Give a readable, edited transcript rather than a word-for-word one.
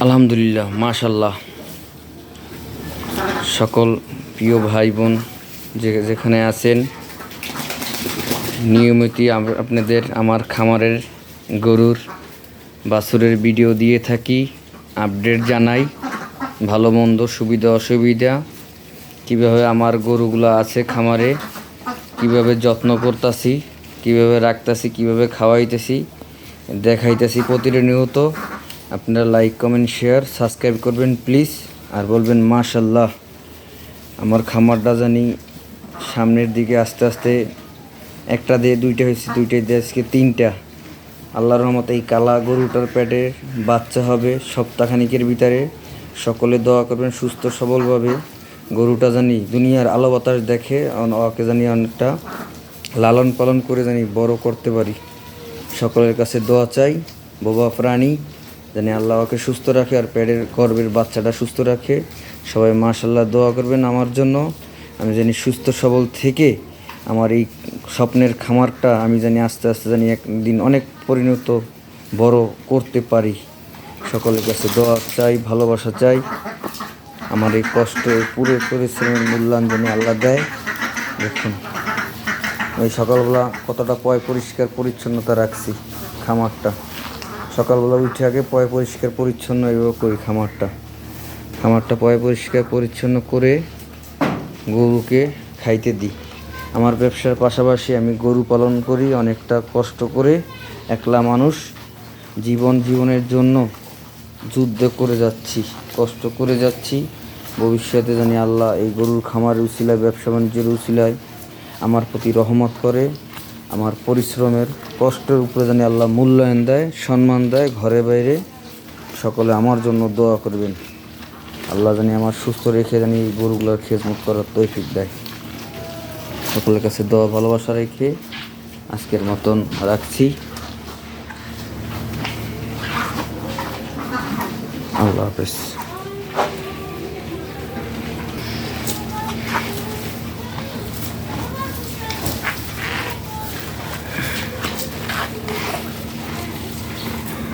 আলহামদুলিল্লাহ, মাশাল্লাহ। সকল প্রিয় ভাই বোন যেখানে আছেন, নিয়মিত আপনাদের আমার খামারের গরুর বাছুরের ভিডিও দিয়ে থাকি, আপডেট জানাই, ভালো মন্দ, সুবিধা অসুবিধা, কীভাবে আমার গরুগুলো আছে খামারে, কিভাবে যত্ন করতেছি, কিভাবে রাখতেছি, কিভাবে খাওয়াইতেছি, দেখাইতেছি প্রতিনিয়ত। আপনারা লাইক, কমেন্ট, শেয়ার, সাবস্ক্রাইব করবেন প্লিজ, আর বলবেন মাশাল্লাহ। আমার খামারটা জানি সামনের দিকে আস্তে আস্তে একটা দিয়ে দুইটা হয়েছে, দুইটাই দিয়ে আজকে তিনটা। আল্লাহর রহমতে এই কালা গরুটার পেটে বাচ্চা হবে সপ্তাহখানিকের ভিতরে। সকলে দোয়া করবেন সুস্থ সবলভাবে গরুটা জানি দুনিয়ার আলো বাতাস দেখে, ওকে জানি অনেকটা লালন পালন করে জানি বড় করতে পারি। সকলের কাছে দোয়া চাই, বোবা প্রাণী জানি আল্লাহ ওকে সুস্থ রাখে, আর পেটের গর্ভের বাচ্চাটা সুস্থ রাখে। সবাই মাশাল্লাহ দোয়া করবেন আমার জন্য। আমি জানি সুস্থ সবল থেকে আমার এই স্বপ্নের খামারটা আমি জানি আস্তে আস্তে জানি একদিন অনেক পরিণত বড় করতে পারি। সকলের কাছে দোয়া চাই, ভালোবাসা চাই। আমার এই কষ্ট, এই পুরো পরিশ্রমের মূল্যায়ন জানি আল্লাহ দেয়। দেখুন ওই সকালবেলা কতটা পরিষ্কার পরিচ্ছন্নতা রাখছি খামারটা। সকালবেলা উঠে আগে পরিষ্কার পরিচ্ছন্ন এভাবে করি খামারটা পরিষ্কার পরিচ্ছন্ন করে গরুকে খাইতে দিই। আমার ব্যবসার পাশাপাশি আমি গরু পালন করি অনেকটা কষ্ট করে। একলা মানুষ, জীবনের জন্য যুদ্ধ করে যাচ্ছি, কষ্ট করে যাচ্ছি। ভবিষ্যতে জানি আল্লাহ এই গরুর খামারের উছিলায়, ব্যবসা বাণিজ্যের উছিলায় আমার প্রতি রহমত করে। আমার পরিশ্রমের কষ্টের উপরে জানি আল্লাহ মূল্যায়ন দেয়, সম্মান দেয়। ঘরে বাইরে সকলে আমার জন্য দোয়া করবেন। আল্লাহ জানি আমার সুস্থ রেখে জানি এই গরুগুলোর খেজমত করার তৌফিক দেয়। সকলের কাছে দোয়া ভালোবাসা রেখে আজকের মতন রাখছি। আল্লাহ হাফেজ।